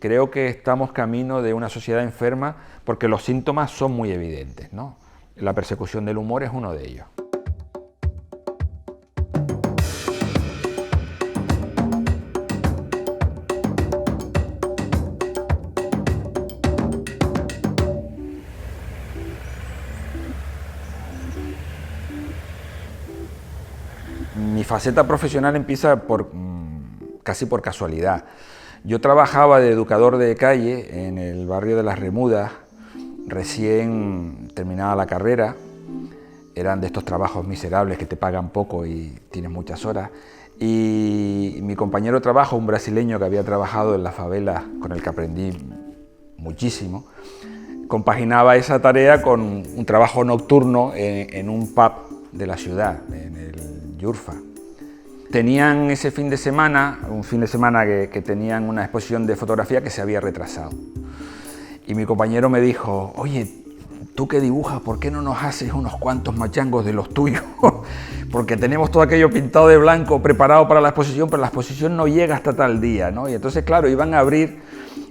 Creo que estamos camino de una sociedad enferma porque los síntomas son muy evidentes, ¿no? La persecución del humor es uno de ellos. Mi faceta profesional empieza casi por casualidad. Yo trabajaba de educador de calle en el barrio de Las Remudas, recién terminada la carrera. Eran de estos trabajos miserables que te pagan poco y tienes muchas horas. Y mi compañero de trabajo, un brasileño que había trabajado en la favela, con el que aprendí muchísimo, compaginaba esa tarea con un trabajo nocturno en un pub de la ciudad, en el Yurfa. Tenían ese fin de semana, un fin de semana que tenían una exposición de fotografía que se había retrasado. Y mi compañero me dijo, oye, tú que dibujas, ¿por qué no nos haces unos cuantos machangos de los tuyos? Porque tenemos todo aquello pintado de blanco, preparado para la exposición, pero la exposición no llega hasta tal día, ¿no? Y entonces, claro, iban a abrir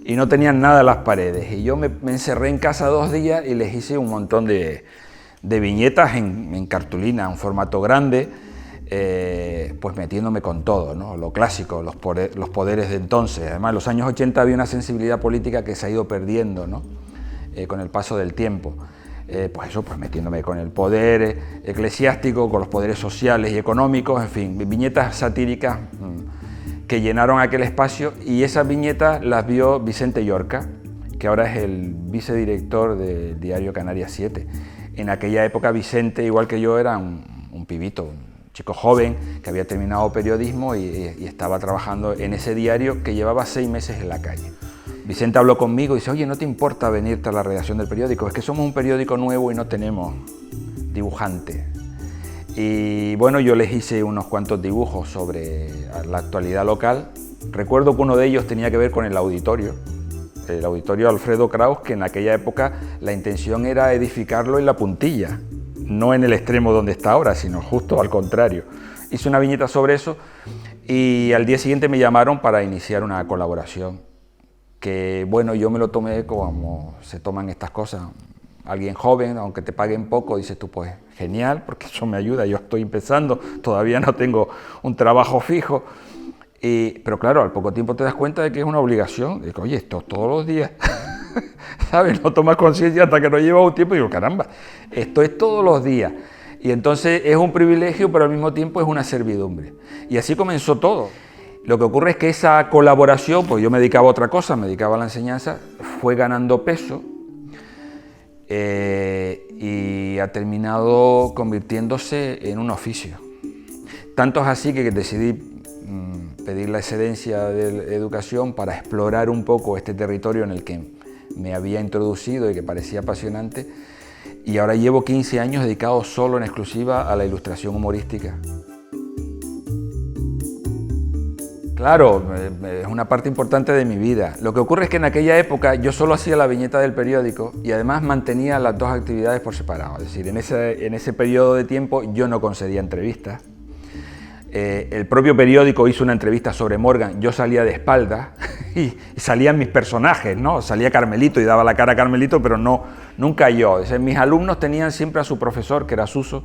y no tenían nada en las paredes. Y yo me encerré en casa 2 días y les hice un montón de viñetas en cartulina, un formato grande, pues metiéndome con todo, ¿no? Lo clásico, los poderes de entonces. Además, en los años 80 había una sensibilidad política que se ha ido perdiendo, ¿no? Con el paso del tiempo. Pues eso, pues metiéndome con el poder eclesiástico, con los poderes sociales y económicos, en fin, viñetas satíricas que llenaron aquel espacio, y esas viñetas las vio Vicente Llorca, que ahora es el vicedirector del diario Canarias 7. En aquella época Vicente, igual que yo, era un pibito, un chico joven que había terminado periodismo y estaba trabajando en ese diario que llevaba 6 meses en la calle. Vicente habló conmigo y dice, oye, ¿no te importa venirte a la redacción del periódico? Es que somos un periódico nuevo y no tenemos dibujante. Y bueno, yo les hice unos cuantos dibujos sobre la actualidad local. Recuerdo que uno de ellos tenía que ver con el auditorio Alfredo Kraus, que en aquella época la intención era edificarlo en la puntilla, no en el extremo donde está ahora, sino justo al contrario. Hice una viñeta sobre eso y al día siguiente me llamaron para iniciar una colaboración, que bueno, yo me lo tomé como se toman estas cosas. Alguien joven, aunque te paguen poco, dices tú, pues genial, porque eso me ayuda, yo estoy empezando, todavía no tengo un trabajo fijo. Pero claro, al poco tiempo te das cuenta de que es una obligación. Digo, oye, esto todos los días, ¿sabes? No tomas conciencia hasta que no lleva un tiempo y digo, caramba, esto es todos los días. Y entonces es un privilegio, pero al mismo tiempo es una servidumbre. Y así comenzó todo. Lo que ocurre es que esa colaboración, pues yo me dedicaba a otra cosa, me dedicaba a la enseñanza, fue ganando peso y ha terminado convirtiéndose en un oficio. Tanto es así que decidí pedir la excedencia de educación para explorar un poco este territorio en el que me había introducido y que parecía apasionante, y ahora llevo 15 años dedicado solo en exclusiva a la ilustración humorística. Claro, es una parte importante de mi vida. Lo que ocurre es que en aquella época yo solo hacía la viñeta del periódico y además mantenía las dos actividades por separado. Es decir, en ese periodo de tiempo yo no concedía entrevistas. El propio periódico hizo una entrevista sobre Morgan, yo salía de espaldas y salían mis personajes, ¿no? Salía Carmelito y daba la cara a Carmelito, pero nunca yo. Es decir, mis alumnos tenían siempre a su profesor, que era Suso,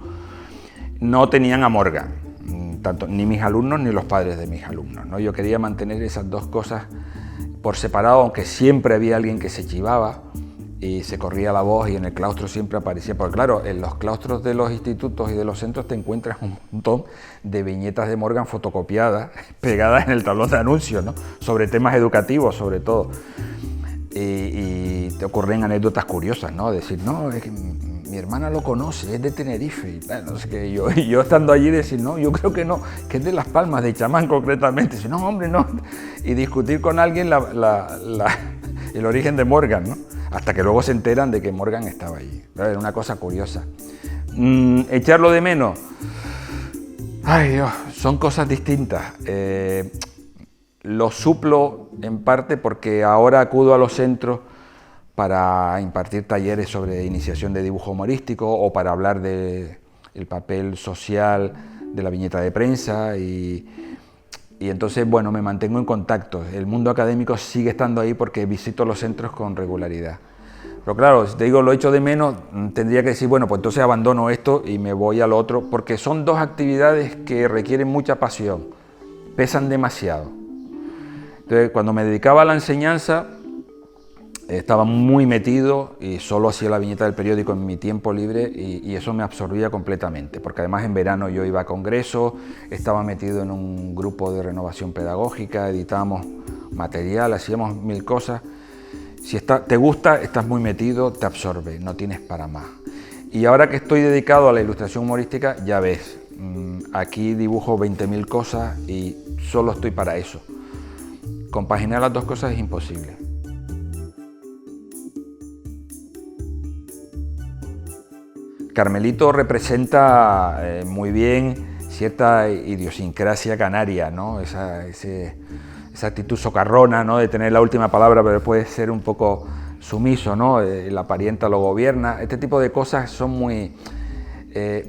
no tenían a Morgan, tanto, ni mis alumnos ni los padres de mis alumnos, ¿no? Yo quería mantener esas dos cosas por separado, aunque siempre había alguien que se chivaba y se corría la voz, y en el claustro siempre aparecía, porque claro, en los claustros de los institutos y de los centros te encuentras un montón de viñetas de Morgan fotocopiadas, pegadas en el tablón de anuncios, ¿no? Sobre temas educativos, sobre todo. Y te ocurren anécdotas curiosas, ¿no? Decir, no, es que mi hermana lo conoce, es de Tenerife, y bueno, no sé qué, y yo estando allí decir, no, yo creo que no, que es de Las Palmas, de Chamán concretamente. Dice, no, hombre, no. Y discutir con alguien el origen de Morgan, ¿no? Hasta que luego se enteran de que Morgan estaba allí. Era una cosa curiosa. Echarlo de menos. Ay Dios, son cosas distintas. Lo suplo en parte porque ahora acudo a los centros para impartir talleres sobre iniciación de dibujo humorístico o para hablar del papel social de la viñeta de prensa, y Y entonces, bueno, me mantengo en contacto. El mundo académico sigue estando ahí porque visito los centros con regularidad. Pero claro, si te digo lo echo de menos, tendría que decir, bueno, pues entonces abandono esto y me voy al otro, porque son dos actividades que requieren mucha pasión, pesan demasiado. Entonces, cuando me dedicaba a la enseñanza, estaba muy metido y solo hacía la viñeta del periódico en mi tiempo libre y eso me absorbía completamente, porque además en verano yo iba a congresos, estaba metido en un grupo de renovación pedagógica, editábamos material, hacíamos mil cosas. Si te gusta, estás muy metido, te absorbe, no tienes para más. Y ahora que estoy dedicado a la ilustración humorística, ya ves, aquí dibujo 20.000 cosas y solo estoy para eso. Compaginar las dos cosas es imposible. Carmelito representa muy bien cierta idiosincrasia canaria, ¿no? Esa actitud socarrona, ¿no? De tener la última palabra, pero puede ser un poco sumiso, ¿no? La parienta lo gobierna. Este tipo de cosas son muy...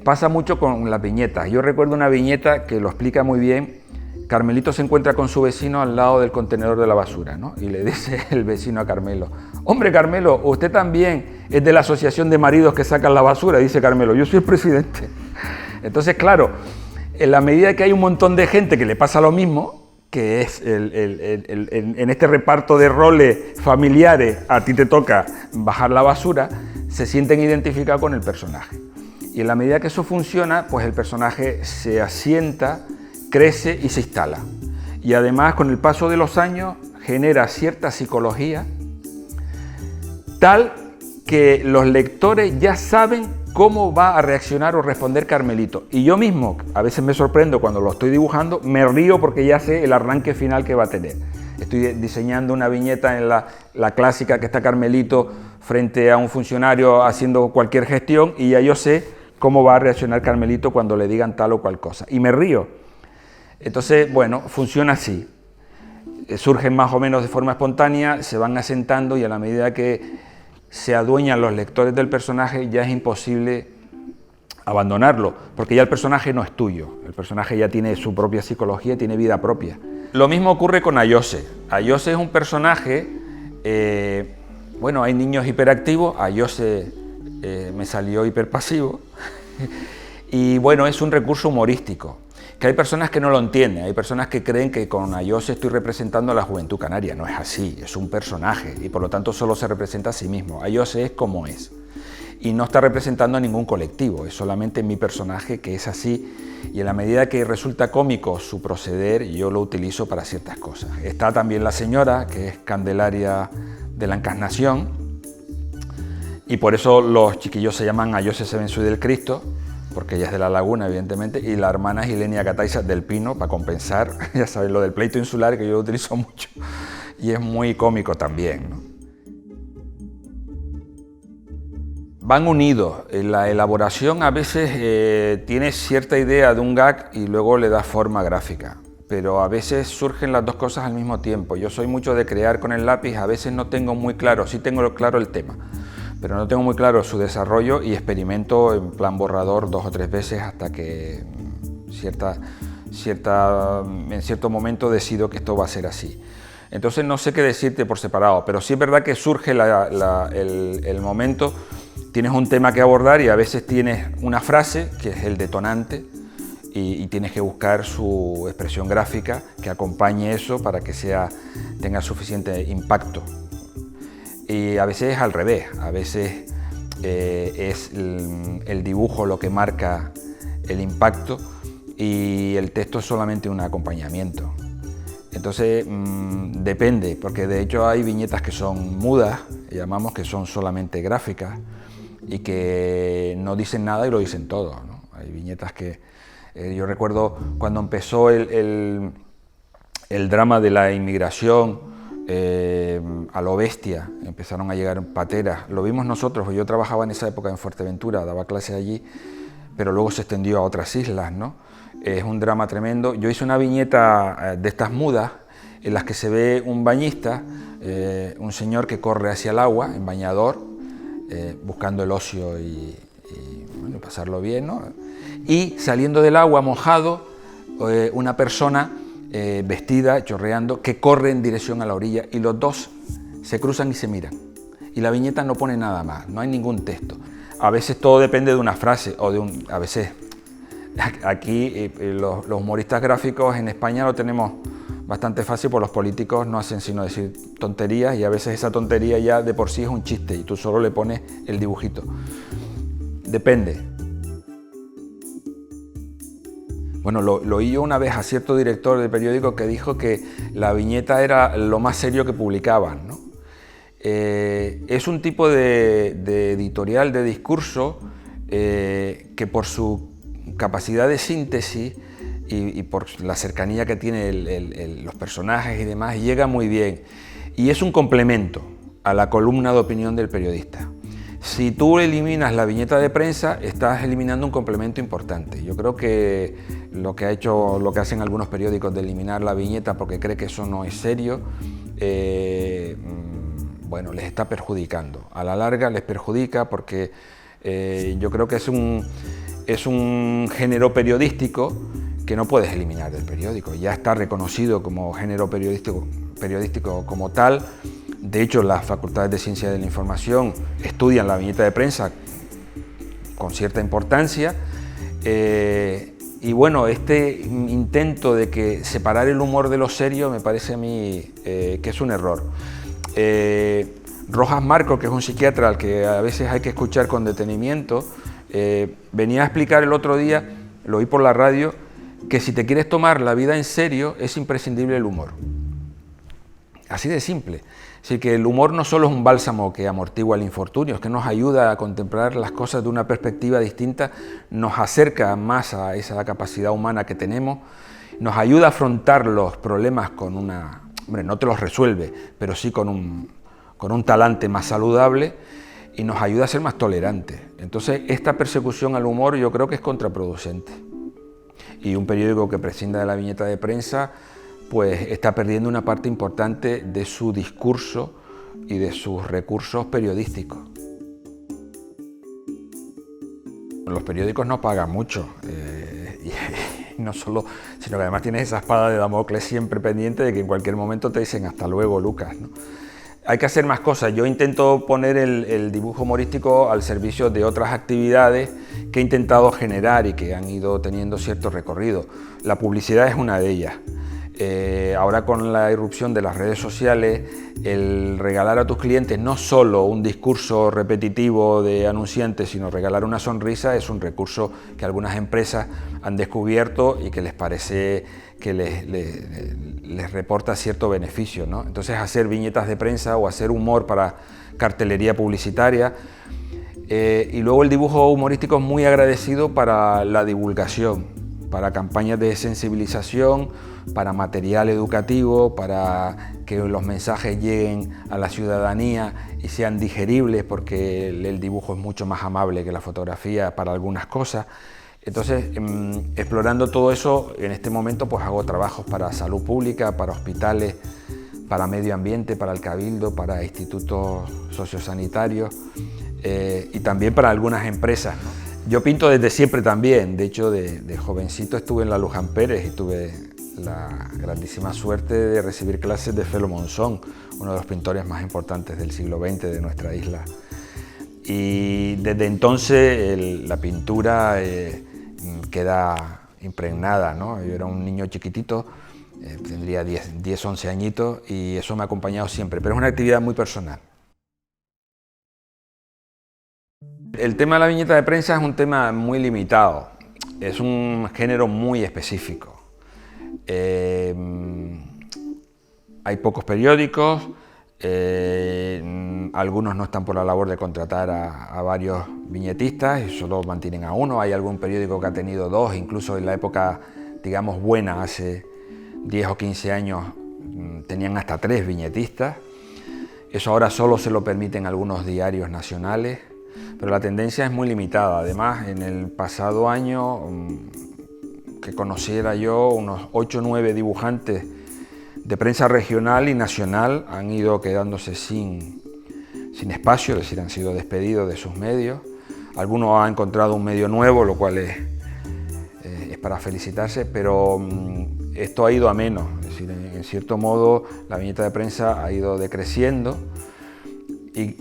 pasa mucho con las viñetas. Yo recuerdo una viñeta que lo explica muy bien. Carmelito se encuentra con su vecino al lado del contenedor de la basura, ¿no? Y le dice el vecino a Carmelo: hombre, Carmelo, usted también es de la asociación de maridos que sacan la basura. Dice Carmelo: yo soy el presidente. Entonces, claro, en la medida que hay un montón de gente que le pasa lo mismo, que es en este reparto de roles familiares, a ti te toca bajar la basura, se sienten identificados con el personaje. Y en la medida que eso funciona, pues el personaje se asienta, crece y se instala. Y además, con el paso de los años, genera cierta psicología tal que los lectores ya saben cómo va a reaccionar o responder Carmelito. Y yo mismo, a veces me sorprendo cuando lo estoy dibujando, me río porque ya sé el arranque final que va a tener. Estoy diseñando una viñeta en la clásica que está Carmelito frente a un funcionario haciendo cualquier gestión y ya yo sé cómo va a reaccionar Carmelito cuando le digan tal o cual cosa. Y me río. Entonces, bueno, funciona así. Surgen más o menos de forma espontánea, se van asentando y a la medida que se adueñan los lectores del personaje ya es imposible abandonarlo, porque ya el personaje no es tuyo, el personaje ya tiene su propia psicología, tiene vida propia. Lo mismo ocurre con Ayose. Ayose es un personaje, bueno, hay niños hiperactivos, Ayose me salió hiperpasivo, y bueno, es un recurso humorístico. Que hay personas que no lo entienden, hay personas que creen que con Ayose estoy representando a la juventud canaria. No es así, es un personaje y por lo tanto solo se representa a sí mismo. Ayose es como es y no está representando a ningún colectivo, es solamente mi personaje que es así y en la medida que resulta cómico su proceder yo lo utilizo para ciertas cosas. Está también la señora, que es Candelaria de la Encarnación y por eso los chiquillos se llaman Ayose Sebensuy del Cristo, porque ella es de La Laguna, evidentemente, y la hermana es Ilenia Cataiza del Pino, para compensar, ya sabéis, lo del pleito insular, que yo lo utilizo mucho, y es muy cómico también, ¿no? Van unidos, la elaboración a veces tiene cierta idea de un gag y luego le da forma gráfica, pero a veces surgen las dos cosas al mismo tiempo. Yo soy mucho de crear con el lápiz, a veces no tengo muy claro, sí tengo claro el tema, pero no tengo muy claro su desarrollo y experimento en plan borrador 2 o 3 veces hasta que en cierto momento decido que esto va a ser así. Entonces no sé qué decirte por separado, pero sí es verdad que surge el momento, tienes un tema que abordar y a veces tienes una frase que es el detonante y tienes que buscar su expresión gráfica que acompañe eso para que tenga suficiente impacto. Y a veces es al revés, a veces es el dibujo lo que marca el impacto y el texto es solamente un acompañamiento. Entonces depende, porque de hecho hay viñetas que son mudas, llamamos, que son solamente gráficas y que no dicen nada y lo dicen todo, ¿no? Hay viñetas que... yo recuerdo cuando empezó el drama de la inmigración, a lo bestia, empezaron a llegar pateras, lo vimos nosotros, yo trabajaba en esa época en Fuerteventura, daba clases allí, pero luego se extendió a otras islas, ¿no? Es un drama tremendo. Yo hice una viñeta de estas mudas, en las que se ve un bañista, un señor que corre hacia el agua, en bañador, buscando el ocio y bueno, pasarlo bien, ¿no? Y saliendo del agua mojado, una persona vestida, chorreando, que corre en dirección a la orilla y los dos se cruzan y se miran. Y la viñeta no pone nada más, no hay ningún texto. A veces todo depende de una frase o de un... A veces aquí los humoristas gráficos en España lo tenemos bastante fácil, porque los políticos no hacen sino decir tonterías y a veces esa tontería ya de por sí es un chiste y tú solo le pones el dibujito. Depende. Bueno, lo oí yo una vez a cierto director de periódico que dijo que la viñeta era lo más serio que publicaban, ¿no? Es un tipo de editorial, de discurso, que por su capacidad de síntesis y por la cercanía que tiene los personajes y demás, llega muy bien. Y es un complemento a la columna de opinión del periodista. Si tú eliminas la viñeta de prensa, estás eliminando un complemento importante. Yo creo que lo que hacen algunos periódicos de eliminar la viñeta porque cree que eso no es serio, bueno, les está perjudicando. A la larga les perjudica porque yo creo que es un género periodístico que no puedes eliminar del periódico. Ya está reconocido como género periodístico como tal. De hecho, las facultades de Ciencia de la Información estudian la viñeta de prensa con cierta importancia. Y bueno, este intento de que separar el humor de lo serio me parece a mí que es un error. Rojas Marcos, que es un psiquiatra al que a veces hay que escuchar con detenimiento, venía a explicar el otro día, lo oí por la radio, que si te quieres tomar la vida en serio es imprescindible el humor. Así de simple. Así que el humor no solo es un bálsamo que amortigua el infortunio, es que nos ayuda a contemplar las cosas de una perspectiva distinta, nos acerca más a esa capacidad humana que tenemos, nos ayuda a afrontar los problemas con una... Hombre, no te los resuelve, pero sí con un talante más saludable y nos ayuda a ser más tolerantes. Entonces, esta persecución al humor yo creo que es contraproducente. Y un periódico que prescinda de la viñeta de prensa pues está perdiendo una parte importante de su discurso y de sus recursos periodísticos. Los periódicos no pagan mucho, y no solo, sino que además tienes esa espada de Damocles siempre pendiente de que en cualquier momento te dicen hasta luego, Lucas, ¿no? Hay que hacer más cosas. Yo intento poner el dibujo humorístico al servicio de otras actividades que he intentado generar y que han ido teniendo cierto recorrido. La publicidad es una de ellas. Ahora con la irrupción de las redes sociales, el regalar a tus clientes no solo un discurso repetitivo de anunciantes, sino regalar una sonrisa es un recurso que algunas empresas han descubierto y que les parece que les reporta cierto beneficio, ¿no? Entonces hacer viñetas de prensa o hacer humor para cartelería publicitaria. Y luego el dibujo humorístico es muy agradecido para la divulgación, para campañas de sensibilización, para material educativo, para que los mensajes lleguen a la ciudadanía y sean digeribles, porque el dibujo es mucho más amable que la fotografía para algunas cosas. Entonces, explorando todo eso, en este momento pues hago trabajos para salud pública, para hospitales, para medio ambiente, para el cabildo, para institutos sociosanitarios y también para algunas empresas, ¿no? Yo pinto desde siempre también. De hecho, de jovencito estuve en la Luján Pérez y tuve la grandísima suerte de recibir clases de Felo Monzón, uno de los pintores más importantes del siglo XX de nuestra isla. Y desde entonces la pintura queda impregnada, ¿no? Yo era un niño chiquitito, tendría 10, 11 añitos y eso me ha acompañado siempre, pero es una actividad muy personal. El tema de la viñeta de prensa es un tema muy limitado, es un género muy específico. Hay pocos periódicos, algunos no están por la labor de contratar a varios viñetistas y solo mantienen a uno. Hay algún periódico que ha tenido dos, incluso en la época, digamos, buena, hace 10 o 15 años, tenían hasta 3 viñetistas. Eso ahora solo se lo permiten algunos diarios nacionales, pero la tendencia es muy limitada. Además, en el pasado año, que conociera yo, unos 8 o 9 dibujantes de prensa regional y nacional han ido quedándose sin espacio, es decir, han sido despedidos de sus medios. Algunos han encontrado un medio nuevo, lo cual es para felicitarse, pero esto ha ido a menos, es decir, en cierto modo la viñeta de prensa ha ido decreciendo y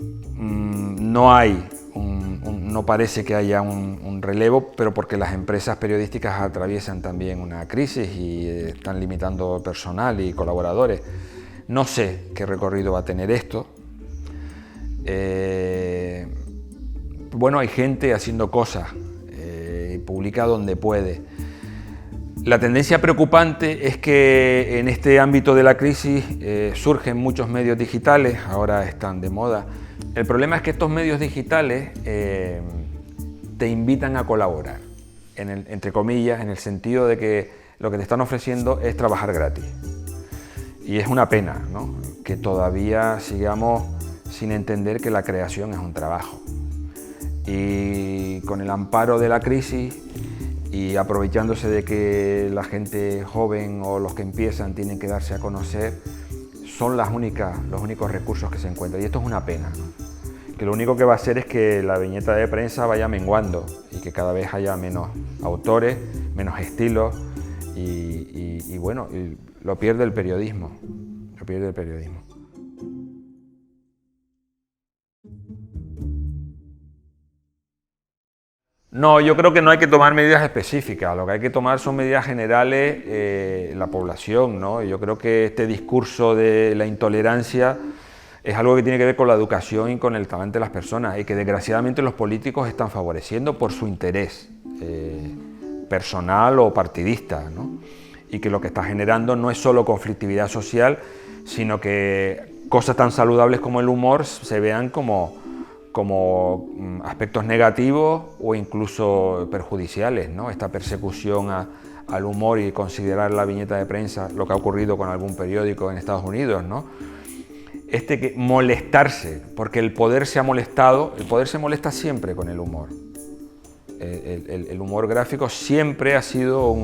no parece que haya un relevo, pero porque las empresas periodísticas atraviesan también una crisis y están limitando personal y colaboradores. No sé qué recorrido va a tener esto. Bueno, hay gente haciendo cosas, publica donde puede. La tendencia preocupante es que en este ámbito de la crisis surgen muchos medios digitales, ahora están de moda. El problema es que estos medios digitales te invitan a colaborar, entre comillas, en el sentido de que lo que te están ofreciendo es trabajar gratis. Y es una pena, ¿no?, que todavía sigamos sin entender que la creación es un trabajo. Y con el amparo de la crisis y aprovechándose de que la gente joven o los que empiezan tienen que darse a conocer, son los únicos recursos que se encuentran. Y esto es una pena, ¿no?, que lo único que va a hacer es que la viñeta de prensa vaya menguando y que cada vez haya menos autores, menos estilos y bueno, lo pierde el periodismo, lo pierde el periodismo. No, yo creo que no hay que tomar medidas específicas, lo que hay que tomar son medidas generales en la población, ¿no? Yo creo que este discurso de la intolerancia es algo que tiene que ver con la educación y con el talante de las personas y que desgraciadamente los políticos están favoreciendo por su interés personal o partidista, ¿no? Y que lo que está generando no es solo conflictividad social, sino que cosas tan saludables como el humor se vean como aspectos negativos o incluso perjudiciales, ¿no? Esta persecución al humor y considerar la viñeta de prensa, lo que ha ocurrido con algún periódico en Estados Unidos, ¿no? Que molestarse, porque el poder se ha molestado, el poder se molesta siempre con el humor. El humor gráfico siempre ha sido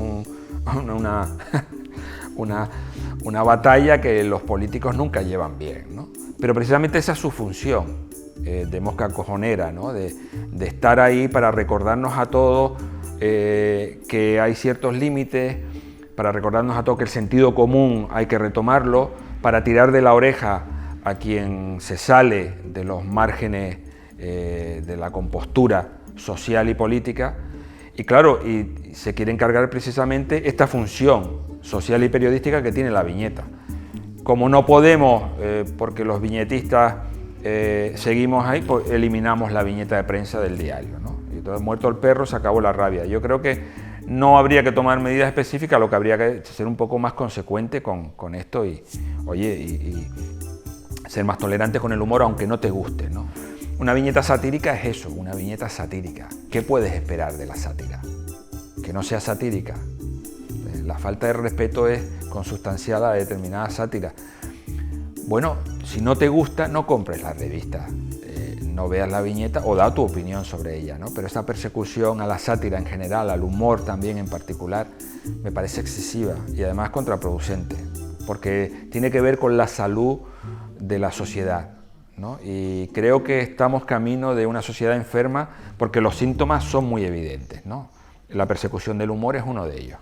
una batalla que los políticos nunca llevan bien, ¿no? Pero precisamente esa es su función. De mosca cojonera, ¿no?, de estar ahí para recordarnos a todos que hay ciertos límites, para recordarnos a todos que el sentido común hay que retomarlo, para tirar de la oreja a quien se sale de los márgenes de la compostura social y política, y claro, y se quiere encargar precisamente esta función social y periodística que tiene la viñeta. Como no podemos, porque los viñetistas seguimos ahí, pues eliminamos la viñeta de prensa del diario, ¿no? Y entonces, muerto el perro, se acabó la rabia. Yo creo que no habría que tomar medidas específicas, lo que habría que ser un poco más consecuente con esto y ser más tolerante con el humor, aunque no te guste, ¿no? Una viñeta satírica es eso, una viñeta satírica. ¿Qué puedes esperar de la sátira? Que no sea satírica. La falta de respeto es consustancial a determinada sátira. Bueno, si no te gusta, no compres la revista, no veas la viñeta o da tu opinión sobre ella, ¿no? Pero esta persecución a la sátira en general, al humor también en particular, me parece excesiva y además contraproducente, porque tiene que ver con la salud de la sociedad, ¿no? Y creo que estamos camino de una sociedad enferma porque los síntomas son muy evidentes, ¿no? La persecución del humor es uno de ellos.